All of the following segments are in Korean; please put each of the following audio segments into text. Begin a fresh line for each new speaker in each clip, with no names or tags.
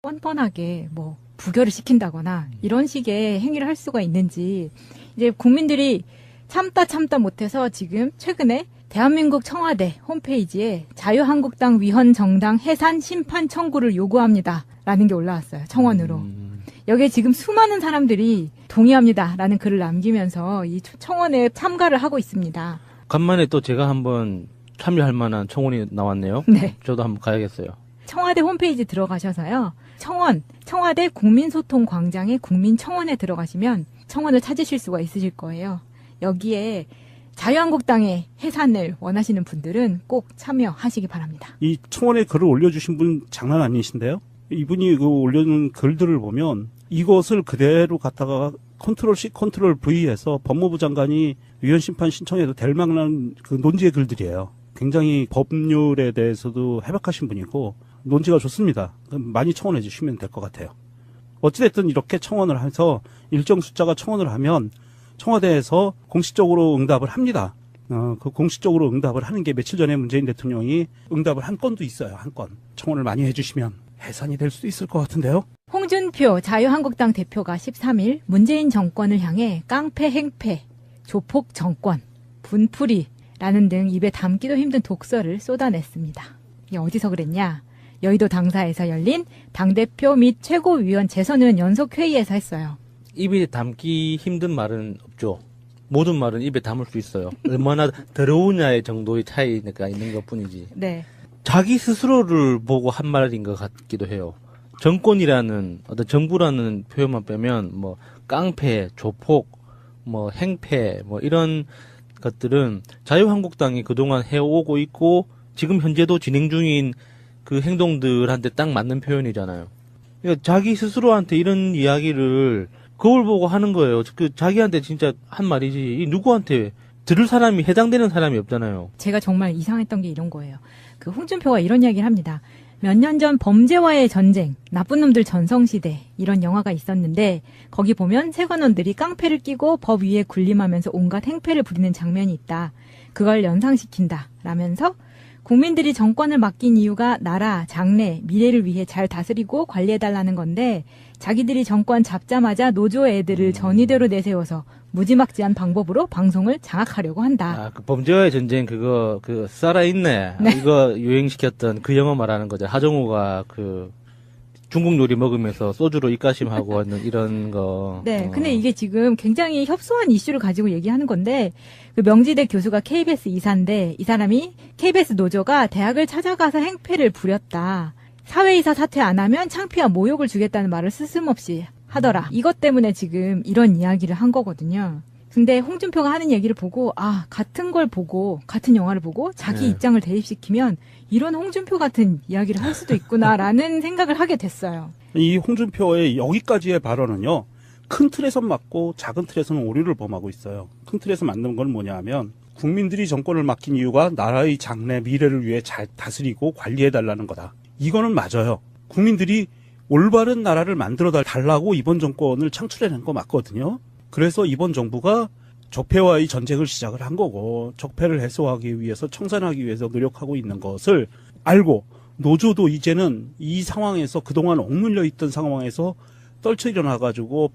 뻔뻔하게 뭐 부결을 시킨다거나 이런 식의 행위를 할 수가 있는지 이제 국민들이 참다 못해서 지금 최근에 대한민국 청와대 홈페이지에 자유한국당 위헌 정당 해산 심판 청구를 요구합니다. 라는 게 올라왔어요. 청원으로. 여기에 지금 수많은 사람들이 동의합니다. 라는 글을 남기면서 이 청원에 참가를 하고 있습니다.
간만에 또 제가 한번 참여할 만한 청원이 나왔네요.
네.
저도 한번 가야겠어요.
청와대 홈페이지 들어가셔서요. 청와대 국민소통광장의 국민청원에 들어가시면 청원을 찾으실 수가 있으실 거예요. 여기에 자유한국당의 해산을 원하시는 분들은 꼭 참여하시기 바랍니다.
이 청원에 글을 올려주신 분 장난 아니신데요? 이분이 그 올려놓은 글들을 보면 이것을 그대로 갖다가 컨트롤 C, 컨트롤 V해서 법무부 장관이 위헌 심판 신청해도 될 만한 그 논지의 글들이에요. 굉장히 법률에 대해서도 해박하신 분이고 논지가 좋습니다. 많이 청원해 주시면 될 것 같아요. 어찌됐든 이렇게 청원을 해서 일정 숫자가 청원을 하면 청와대에서 공식적으로 응답을 합니다. 그 공식적으로 응답을 하는 게 며칠 전에 문재인 대통령이 응답을 한 건도 있어요. 한 건. 청원을 많이 해주시면 해산이 될 수도 있을 것 같은데요.
홍준표 자유한국당 대표가 13일 문재인 정권을 향해 깡패 행패, 조폭 정권, 분풀이라는 등 입에 담기도 힘든 독설을 쏟아냈습니다. 이게 어디서 그랬냐? 여의도 당사에서 열린 당대표 및 최고위원 재선의원 연속회의에서 했어요.
입에 담기 힘든 말은 없죠. 모든 말은 입에 담을 수 있어요. 얼마나 더러우냐의 정도의 차이가 있는 것 뿐이지.
네.
자기 스스로를 보고 한 말인 것 같기도 해요. 정권이라는 어떤 정부라는 표현만 빼면 뭐 깡패, 조폭, 뭐 행패 뭐 이런 것들은 자유한국당이 그동안 해오고 있고 지금 현재도 진행 중인 그 행동들한테 딱 맞는 표현이잖아요. 그러니까 자기 스스로한테 이런 이야기를 거울 보고 하는 거예요. 그 자기한테 진짜 한 말이지. 이 누구한테 들을 사람이 해당되는 사람이 없잖아요.
제가 정말 이상했던 게 이런 거예요. 그 홍준표가 이런 이야기를 합니다. 몇 년 전 범죄와의 전쟁, 나쁜 놈들 전성시대 이런 영화가 있었는데 거기 보면 세관원들이 깡패를 끼고 법 위에 군림하면서 온갖 행패를 부리는 장면이 있다. 그걸 연상시킨다. 라면서 국민들이 정권을 맡긴 이유가 나라, 장래, 미래를 위해 잘 다스리고 관리해달라는 건데 자기들이 정권 잡자마자 노조 애들을 전위대로 내세워서 무지막지한 방법으로 방송을 장악하려고 한다.
아, 그 범죄와의 전쟁 그거 살아있네.
네.
이거 유행시켰던 그 영화 말하는 거죠. 하정우가 그 중국 요리 먹으면서 소주로 입가심하고 하는 이런 거.
네, 근데 이게 지금 굉장히 협소한 이슈를 가지고 얘기하는 건데 그 명지대 교수가 KBS 이사인데 이 사람이 KBS 노조가 대학을 찾아가서 행패를 부렸다. 사회이사 사퇴 안 하면 창피와 모욕을 주겠다는 말을 스스럼없이 하더라. 이것 때문에 지금 이런 이야기를 한 거거든요. 근데 홍준표가 하는 얘기를 보고 같은 걸 보고 같은 영화를 보고 자기
네.
입장을 대입시키면 이런 홍준표 같은 이야기를 할 수도 있구나라는 생각을 하게 됐어요.
이 홍준표의 여기까지의 발언은요. 큰 틀에선 맞고 작은 틀에서는 오류를 범하고 있어요. 큰 틀에서 맞는 건 뭐냐 하면 국민들이 정권을 맡긴 이유가 나라의 장래 미래를 위해 잘 다스리고 관리해달라는 거다. 이거는 맞아요. 국민들이 올바른 나라를 만들어 달라고 이번 정권을 창출해낸 거 맞거든요. 그래서 이번 정부가 적폐와의 전쟁을 시작을 한 거고 적폐를 해소하기 위해서 청산하기 위해서 노력하고 있는 것을 알고 노조도 이제는 이 상황에서 그동안 억눌려 있던 상황에서 떨쳐 일어나가지고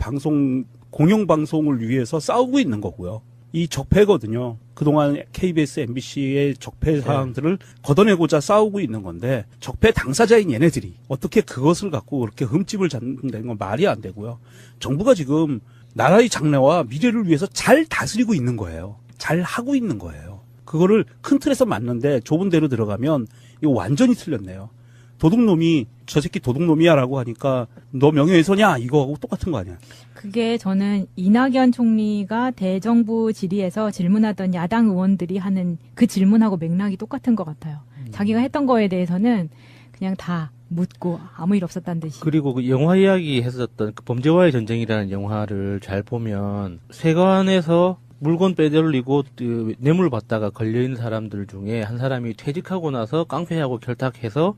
공영방송을 위해서 싸우고 있는 거고요. 이 적폐거든요. 그동안 KBS, MBC의 적폐 사항들을 걷어내고자 싸우고 있는 건데 적폐 당사자인 얘네들이 어떻게 그것을 갖고 그렇게 흠집을 잡는다는 건 말이 안 되고요. 정부가 지금 나라의 장래와 미래를 위해서 잘 다스리고 있는 거예요. 잘 하고 있는 거예요. 그거를 큰 틀에서 맞는데 좁은 데로 들어가면 이거 완전히 틀렸네요. 도둑놈이 저 새끼 도둑놈이야라고 하니까 너 명예훼손이야 이거하고 똑같은 거 아니야.
그게 저는 이낙연 총리가 대정부 질의에서 질문하던 야당 의원들이 하는 그 질문하고 맥락이 똑같은 것 같아요. 자기가 했던 거에 대해서는 그냥 다 묻고 아무 일 없었다는 듯이.
그리고 그 영화 이야기 했었던 그 범죄와의 전쟁이라는 영화를 잘 보면 세관에서 물건 빼돌리고 그 뇌물 받다가 걸려있는 사람들 중에 한 사람이 퇴직하고 나서 깡패하고 결탁해서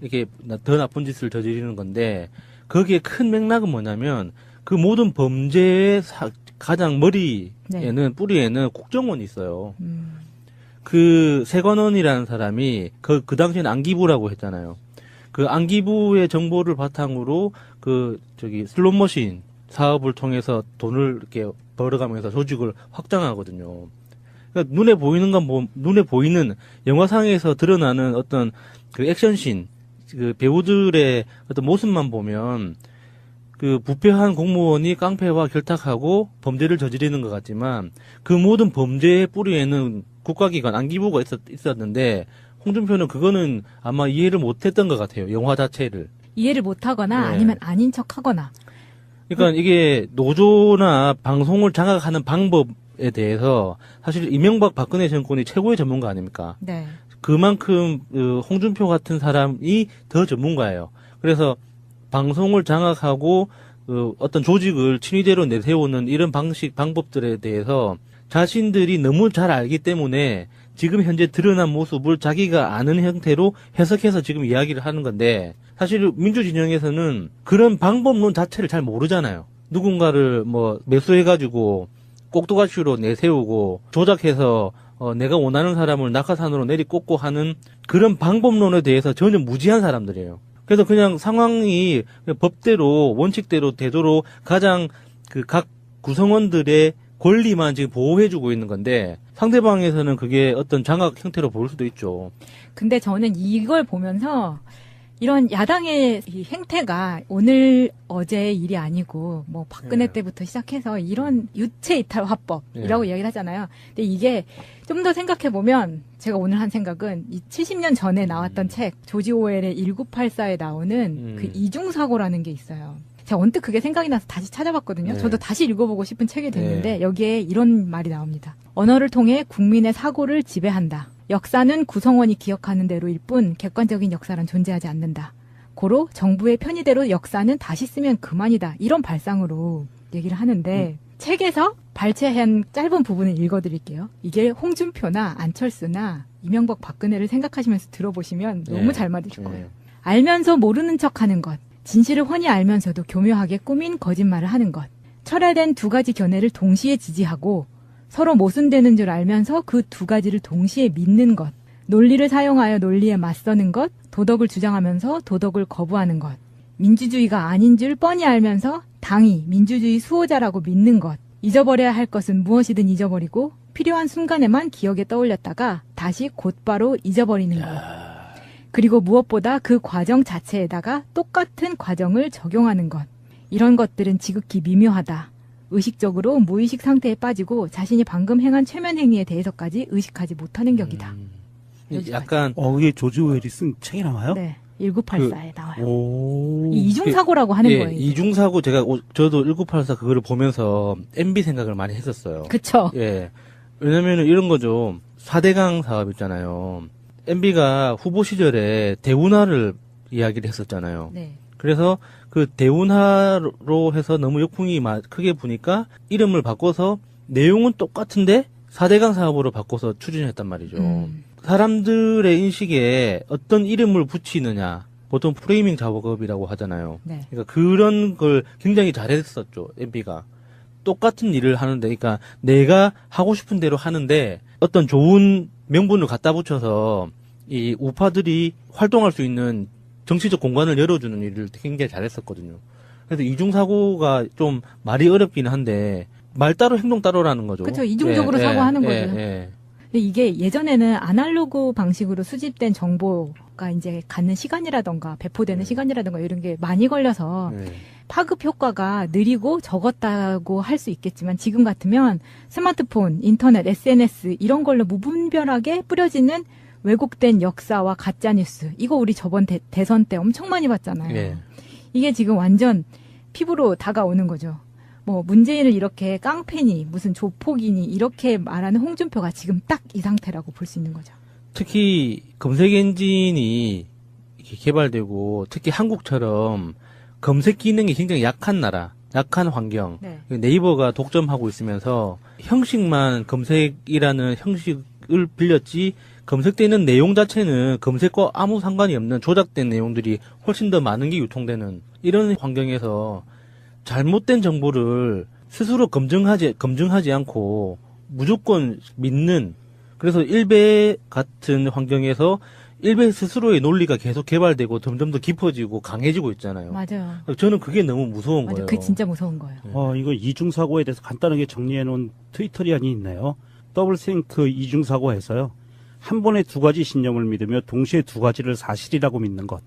이렇게 더 나쁜 짓을 저지르는 건데 거기에 큰 맥락은 뭐냐면 그 모든 범죄의 가장 머리에는 뿌리에는 국정원이 있어요. 그 세관원이라는 사람이 그 당시에는 안기부라고 했잖아요. 그 안기부의 정보를 바탕으로 슬롯머신 사업을 통해서 돈을 이렇게 벌어가면서 조직을 확장하거든요. 그러니까 눈에 보이는 영화상에서 드러나는 어떤 그 액션씬, 그 배우들의 어떤 모습만 보면 그 부패한 공무원이 깡패와 결탁하고 범죄를 저지르는 것 같지만 그 모든 범죄의 뿌리에는 국가기관 안기부가 있었는데 홍준표는 그거는 아마 이해를 못했던 것 같아요. 영화 자체를.
이해를 못하거나
네.
아니면 아닌 척하거나.
그러니까 이게 노조나 방송을 장악하는 방법에 대해서 사실 이명박 박근혜 정권이 최고의 전문가 아닙니까?
네.
그만큼 홍준표 같은 사람이 더 전문가예요. 그래서 방송을 장악하고 어떤 조직을 친위대로 내세우는 이런 방법들에 대해서 자신들이 너무 잘 알기 때문에 지금 현재 드러난 모습을 자기가 아는 형태로 해석해서 지금 이야기를 하는 건데 사실 민주진영에서는 그런 방법론 자체를 잘 모르잖아요. 누군가를 매수해가지고 꼭두가시로 내세우고 조작해서 내가 원하는 사람을 낙하산으로 내리꽂고 하는 그런 방법론에 대해서 전혀 무지한 사람들이에요. 그래서 그냥 상황이 법대로 원칙대로 되도록 가장 각 구성원들의 권리만 지금 보호해주고 있는 건데 상대방에서는 그게 어떤 장악 형태로 보일 수도 있죠.
근데 저는 이걸 보면서 이런 야당의 이 행태가 오늘 어제의 일이 아니고 박근혜
예.
때부터 시작해서 이런 유체 이탈 화법이라고
예.
이야기를 하잖아요. 근데 이게 좀 더 생각해 보면 제가 오늘 한 생각은 이 70년 전에 나왔던 책 조지 오웰의 1984에 나오는 그 이중사고라는 게 있어요. 제가 언뜻 그게 생각이 나서 다시 찾아봤거든요.
네.
저도 다시 읽어보고 싶은 책이 됐는데 여기에 이런 말이 나옵니다. 언어를 통해 국민의 사고를 지배한다. 역사는 구성원이 기억하는 대로일 뿐 객관적인 역사란 존재하지 않는다. 고로 정부의 편의대로 역사는 다시 쓰면 그만이다. 이런 발상으로 얘기를 하는데 책에서 발췌한 짧은 부분을 읽어드릴게요. 이게 홍준표나 안철수나 이명박 박근혜를 생각하시면서 들어보시면 너무 잘 맞으실 거예요. 알면서 모르는 척하는 것. 진실을 훤히 알면서도 교묘하게 꾸민 거짓말을 하는 것. 철회된 두 가지 견해를 동시에 지지하고 서로 모순되는 줄 알면서 그 두 가지를 동시에 믿는 것. 논리를 사용하여 논리에 맞서는 것. 도덕을 주장하면서 도덕을 거부하는 것. 민주주의가 아닌 줄 뻔히 알면서 당이 민주주의 수호자라고 믿는 것. 잊어버려야 할 것은 무엇이든 잊어버리고 필요한 순간에만 기억에 떠올렸다가 다시 곧바로 잊어버리는 것. 그리고 무엇보다 그 과정 자체에다가 똑같은 과정을 적용하는 것. 이런 것들은 지극히 미묘하다. 의식적으로 무의식 상태에 빠지고 자신이 방금 행한 최면 행위에 대해서까지 의식하지 못하는 격이다.
약간
이게 조지 오웰이 쓴 책이 나와요?
네. 1984에 나와요.
오.
이 이중사고라고 하는
예,
거예요.
이중사고 저도 1984 그거를 보면서 MB 생각을 많이 했었어요.
그쵸.
예. 왜냐면은 이런 거죠. 4대강 사업 있잖아요. MB가 후보 시절에 대운하를 이야기를 했었잖아요.
네.
그래서 그 대운하로 해서 너무 역풍이 크게 부니까 이름을 바꿔서 내용은 똑같은데 4대강 사업으로 바꿔서 추진했단 말이죠. 사람들의 인식에 어떤 이름을 붙이느냐. 보통 프레이밍 작업이라고 하잖아요.
네.
그러니까 그런 걸 굉장히 잘했었죠. MB가. 똑같은 일을 하는데, 그러니까 내가 하고 싶은 대로 하는데 어떤 좋은 명분을 갖다 붙여서 이 우파들이 활동할 수 있는 정치적 공간을 열어주는 일을 굉장히 잘했었거든요. 그래서 이중사고가 좀 말이 어렵긴 한데 말 따로 행동 따로라는 거죠.
그쵸. 이중적으로 사고하는 거죠.
예.
근데 이게 예전에는 아날로그 방식으로 수집된 정보가 이제 갖는 시간이라던가 배포되는 시간이라던가 이런 게 많이 걸려서 파급 효과가 느리고 적었다고 할 수 있겠지만 지금 같으면 스마트폰, 인터넷, SNS 이런 걸로 무분별하게 뿌려지는 왜곡된 역사와 가짜뉴스 이거 우리 저번 대선 때 엄청 많이 봤잖아요.
예.
이게 지금 완전 피부로 다가오는 거죠. 문재인을 이렇게 깡패니 무슨 조폭이니 이렇게 말하는 홍준표가 지금 딱 이 상태라고 볼 수 있는 거죠.
특히 검색 엔진이 이렇게 개발되고 특히 한국처럼 검색 기능이 굉장히 약한 나라, 약한 환경.
네.
네이버가 독점하고 있으면서 형식만 검색이라는 형식을 빌렸지 검색되는 내용 자체는 검색과 아무 상관이 없는 조작된 내용들이 훨씬 더 많은 게 유통되는 이런 환경에서 잘못된 정보를 스스로 검증하지 않고 무조건 믿는 그래서 일베 같은 환경에서 일베 스스로의 논리가 계속 개발되고 점점 더 깊어지고 강해지고 있잖아요.
맞아요.
저는 그게 너무 무서운
맞아요.
거예요.
그게 진짜 무서운 거예요.
이거 이중사고에 대해서 간단하게 정리해놓은 트위터리안이 있네요. 더블think 이중사고에서요. 한 번에 두 가지 신념을 믿으며 동시에 두 가지를 사실이라고 믿는 것.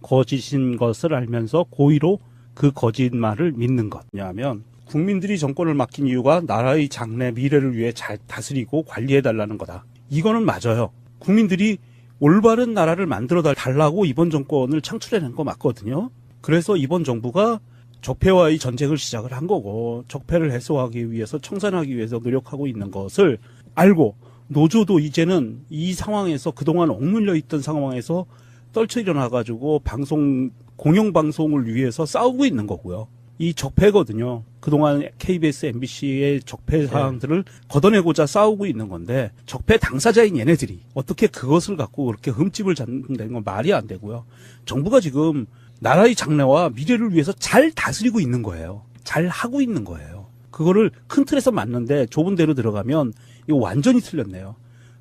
거짓인 것을 알면서 고의로 그 거짓말을 믿는 것. 왜냐하면 국민들이 정권을 맡긴 이유가 나라의 장래 미래를 위해 잘 다스리고 관리해달라는 거다. 이거는 맞아요. 국민들이 올바른 나라를 만들어 달라고 이번 정권을 창출해낸 거 맞거든요. 그래서 이번 정부가 적폐와의 전쟁을 시작을 한 거고 적폐를 해소하기 위해서 청산하기 위해서 노력하고 있는 것을 알고 노조도 이제는 이 상황에서 그동안 억눌려 있던 상황에서 떨쳐 일어나가지고 공영방송을 위해서 싸우고 있는 거고요. 이 적폐거든요. 그동안 KBS, MBC의 적폐 사항들을 걷어내고자 싸우고 있는 건데 적폐 당사자인 얘네들이 어떻게 그것을 갖고 그렇게 흠집을 잡는다는 건 말이 안 되고요. 정부가 지금 나라의 장래와 미래를 위해서 잘 다스리고 있는 거예요. 잘 하고 있는 거예요. 그거를 큰 틀에서 맞는데 좁은 데로 들어가면 이거 완전히 틀렸네요.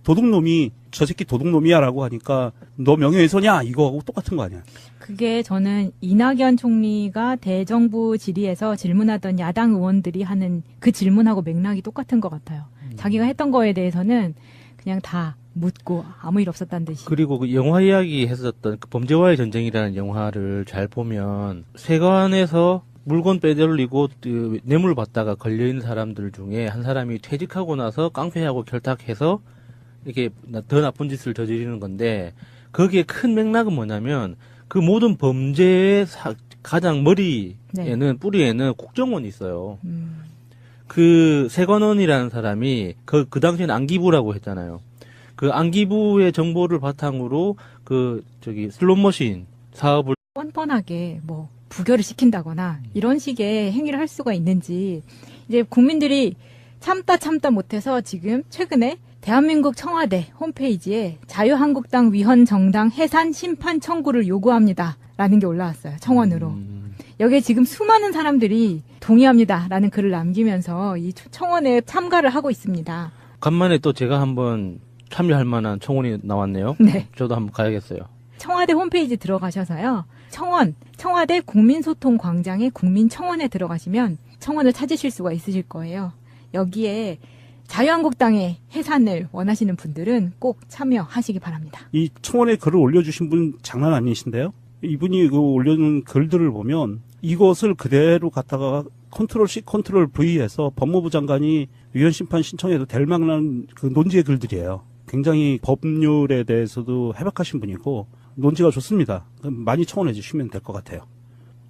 도둑놈이 저 새끼 도둑놈이야라고 하니까 너 명예훼손이야 이거하고 똑같은 거 아니야.
그게 저는 이낙연 총리가 대정부 질의에서 질문하던 야당 의원들이 하는 그 질문하고 맥락이 똑같은 것 같아요. 자기가 했던 거에 대해서는 그냥 다 묻고 아무 일 없었다는 듯이.
그리고 그 영화 이야기 했었던 그 범죄와의 전쟁이라는 영화를 잘 보면 세관에서 물건 빼돌리고 그 뇌물 받다가 걸려있는 사람들 중에 한 사람이 퇴직하고 나서 깡패하고 결탁해서 이렇게 더 나쁜 짓을 저지르는 건데 거기에 큰 맥락은 뭐냐면 그 모든 범죄의 가장 머리에는 뿌리에는 국정원이 있어요. 그 세관원이라는 사람이 그 당시에는 안기부라고 했잖아요. 그 안기부의 정보를 바탕으로 슬롯머신 사업을
뻔뻔하게 뭐 부결을 시킨다거나 이런 식의 행위를 할 수가 있는지 이제 국민들이 참다 못해서 지금 최근에 대한민국 청와대 홈페이지에 자유한국당 위헌정당 해산 심판 청구를 요구합니다. 라는 게 올라왔어요. 청원으로. 여기에 지금 수많은 사람들이 동의합니다. 라는 글을 남기면서 이 청원에 참가를 하고 있습니다.
간만에 또 제가 한번 참여할 만한 청원이 나왔네요.
네.
저도 한번 가야겠어요.
청와대 홈페이지 들어가셔서요. 청와대 국민소통광장의 국민청원에 들어가시면 청원을 찾으실 수가 있으실 거예요. 여기에 자유한국당의 해산을 원하시는 분들은 꼭 참여하시기 바랍니다.
이 청원에 글을 올려주신 분 장난 아니신데요? 이분이 그 올려놓은 글들을 보면 이것을 그대로 갖다가 컨트롤-C, 컨트롤-V에서 법무부 장관이 위헌심판 신청해도 될 만한 그 논지의 글들이에요. 굉장히 법률에 대해서도 해박하신 분이고 논지가 좋습니다. 많이 청원해 주시면 될 것 같아요.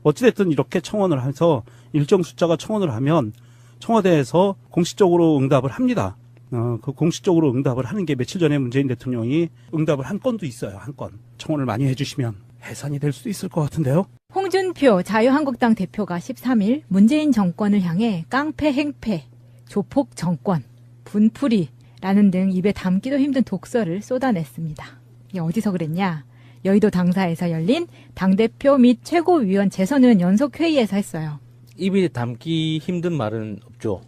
어찌됐든 이렇게 청원을 해서 일정 숫자가 청원을 하면 청와대에서 공식적으로 응답을 합니다. 그 공식적으로 응답을 하는 게 며칠 전에 문재인 대통령이 응답을 한 건도 있어요. 한 건. 청원을 많이 해주시면 해산이 될 수도 있을 것 같은데요.
홍준표 자유한국당 대표가 13일 문재인 정권을 향해 깡패 행패, 조폭 정권, 분풀이라는 등 입에 담기도 힘든 독설을 쏟아냈습니다. 이게 어디서 그랬냐? 여의도 당사에서 열린 당대표 및 최고위원 재선의원 연석회의에서 했어요.
입에 담기 힘든 말은 없죠.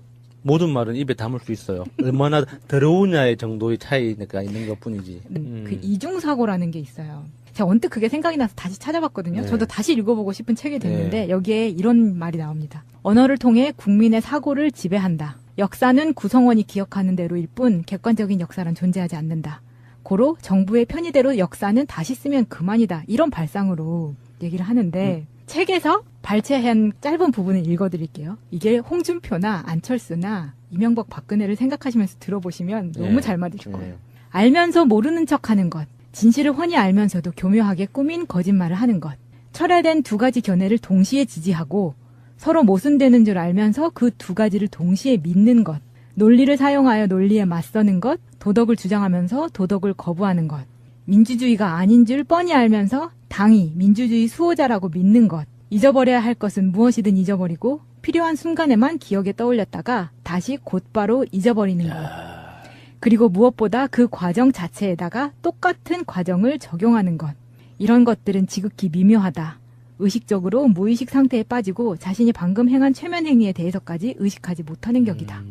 모든 말은 입에 담을 수 있어요. 얼마나 더러우냐의 정도의 차이가 있는 것 뿐이지.
그 이중사고라는 게 있어요. 제가 언뜻 그게 생각이 나서 다시 찾아봤거든요.
네.
저도 다시 읽어보고 싶은 책이 됐는데 여기에 이런 말이 나옵니다. 언어를 통해 국민의 사고를 지배한다. 역사는 구성원이 기억하는 대로일 뿐 객관적인 역사란 존재하지 않는다. 고로 정부의 편의대로 역사는 다시 쓰면 그만이다. 이런 발상으로 얘기를 하는데 책에서 발췌한 짧은 부분을 읽어드릴게요. 이게 홍준표나 안철수나 이명박 박근혜를 생각하시면서 들어보시면 너무 잘 맞으실 거예요. 알면서 모르는 척하는 것. 진실을 훤히 알면서도 교묘하게 꾸민 거짓말을 하는 것. 철회된 두 가지 견해를 동시에 지지하고 서로 모순되는 줄 알면서 그 두 가지를 동시에 믿는 것. 논리를 사용하여 논리에 맞서는 것. 도덕을 주장하면서 도덕을 거부하는 것. 민주주의가 아닌 줄 뻔히 알면서 당이 민주주의 수호자라고 믿는 것. 잊어버려야 할 것은 무엇이든 잊어버리고 필요한 순간에만 기억에 떠올렸다가 다시 곧바로 잊어버리는 것. 그리고 무엇보다 그 과정 자체에다가 똑같은 과정을 적용하는 것. 이런 것들은 지극히 미묘하다. 의식적으로 무의식 상태에 빠지고 자신이 방금 행한 최면 행위에 대해서까지 의식하지 못하는 격이다.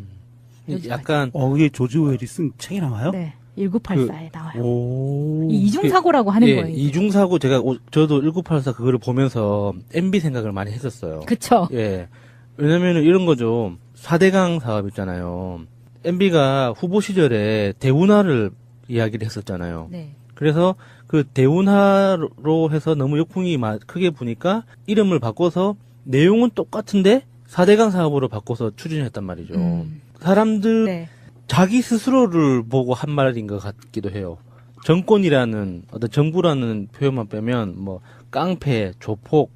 약간
이게 조지 오웰이 쓴 책이 나와요?
네. 1984에 나와요.
오.
이 이중사고라고 하는
예,
거예요.
이중사고 저도 1984 그거를 보면서 MB 생각을 많이 했었어요.
그쵸?
예. 왜냐면은 이런 거죠. 4대강 사업 있잖아요. MB가 후보 시절에 대운하를 이야기를 했었잖아요.
네.
그래서 그 대운하로 해서 너무 역풍이 크게 부니까 이름을 바꿔서 내용은 똑같은데 4대강 사업으로 바꿔서 추진했단 말이죠. 사람들
네.
자기 스스로를 보고 한 말인 것 같기도 해요. 정권이라는 어떤 정부라는 표현만 빼면 뭐 깡패, 조폭,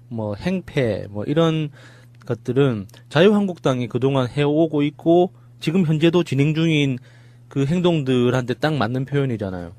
뭐 행패 뭐 이런 것들은 자유한국당이 그동안 해오고 있고 지금 현재도 진행 중인 그 행동들한테 딱 맞는 표현이잖아요.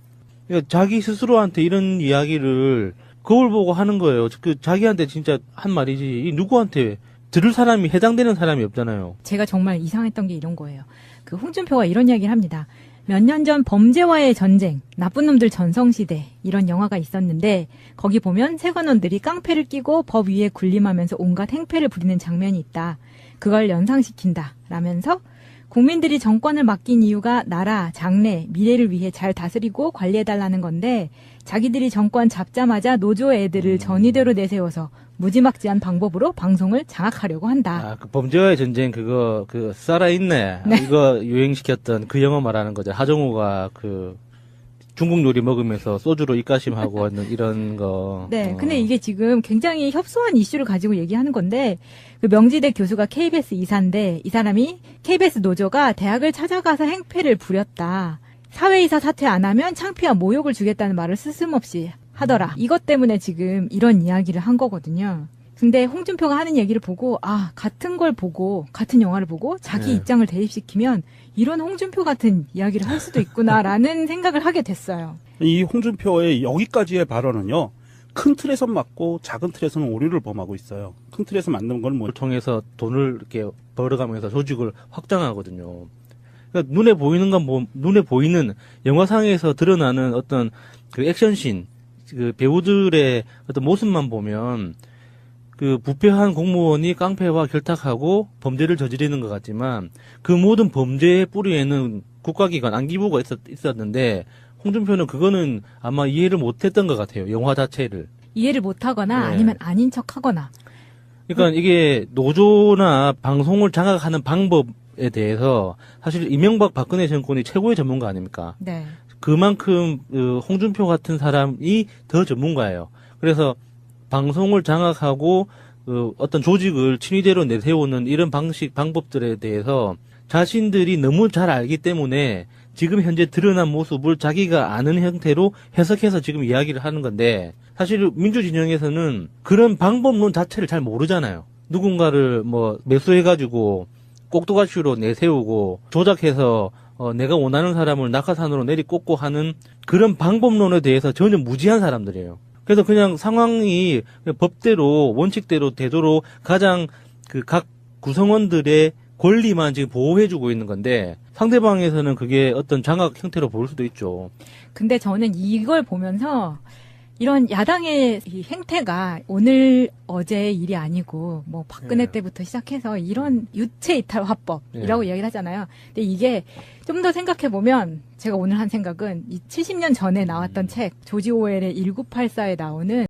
그러니까 자기 스스로한테 이런 이야기를 거울 보고 하는 거예요. 그 자기한테 진짜 한 말이지 이 누구한테 들을 사람이 해당되는 사람이 없잖아요.
제가 정말 이상했던 게 이런 거예요. 그 홍준표가 이런 이야기를 합니다. 몇 년 전 범죄와의 전쟁, 나쁜 놈들 전성시대 이런 영화가 있었는데 거기 보면 세관원들이 깡패를 끼고 법 위에 군림하면서 온갖 행패를 부리는 장면이 있다. 그걸 연상시킨다. 라면서 국민들이 정권을 맡긴 이유가 나라, 장래, 미래를 위해 잘 다스리고 관리해달라는 건데 자기들이 정권 잡자마자 노조 애들을 전위대로 내세워서 무지막지한 방법으로 방송을 장악하려고 한다.
아, 그 범죄와의 전쟁 그거 살아있네.
네.
이거 유행시켰던 그 영화 말하는 거죠. 하정우가 그 중국 요리 먹으면서 소주로 입가심하고 하는 이런 거.
네, 근데 이게 지금 굉장히 협소한 이슈를 가지고 얘기하는 건데 그 명지대 교수가 KBS 이사인데 이 사람이 KBS 노조가 대학을 찾아가서 행패를 부렸다. 사회이사 사퇴 안 하면 창피와 모욕을 주겠다는 말을 스스럼없이 하더라. 이것 때문에 지금 이런 이야기를 한 거거든요. 근데 홍준표가 하는 얘기를 보고 같은 걸 보고 같은 영화를 보고 자기
네.
입장을 대입시키면 이런 홍준표 같은 이야기를 할 수도 있구나라는 생각을 하게 됐어요.
이 홍준표의 여기까지의 발언은요. 큰 틀에선 맞고 작은 틀에서는 오류를 범하고 있어요. 큰 틀에서 맞는 건 뭐,
를 통해서 돈을 이렇게 벌어가면서 조직을 확장하거든요. 그러니까 눈에 보이는 건 눈에 보이는 영화상에서 드러나는 어떤 그 액션씬, 그 배우들의 어떤 모습만 보면 그 부패한 공무원이 깡패와 결탁하고 범죄를 저지르는 것 같지만 그 모든 범죄의 뿌리에는 국가기관 안기부가 있었는데 홍준표는 그거는 아마 이해를 못했던 것 같아요. 영화 자체를.
이해를 못하거나
네.
아니면 아닌 척하거나.
그러니까 이게 노조나 방송을 장악하는 방법에 대해서 사실 이명박 박근혜 정권이 최고의 전문가 아닙니까?
네.
그만큼 홍준표 같은 사람이 더 전문가예요. 그래서 방송을 장악하고 어떤 조직을 친위대로 내세우는 이런 방법들에 대해서 자신들이 너무 잘 알기 때문에 지금 현재 드러난 모습을 자기가 아는 형태로 해석해서 지금 이야기를 하는 건데 사실 민주진영에서는 그런 방법론 자체를 잘 모르잖아요. 누군가를 뭐 매수해가지고 꼭두가시로 내세우고 조작해서 내가 원하는 사람을 낙하산으로 내리꽂고 하는 그런 방법론에 대해서 전혀 무지한 사람들이에요. 그래서 그냥 상황이 법대로 원칙대로 되도록 가장 그 각 구성원들의 권리만 지금 보호해주고 있는 건데 상대방에서는 그게 어떤 장악 형태로 보일 수도 있죠.
근데 저는 이걸 보면서 이런 야당의 이 행태가 오늘 어제의 일이 아니고 뭐 박근혜
예.
때부터 시작해서 이런 유체 이탈 화법이라고
예.
이야기를 하잖아요. 근데 이게 좀 더 생각해 보면 제가 오늘 한 생각은 이 70년 전에 나왔던 책 조지 오웰의 1984에 나오는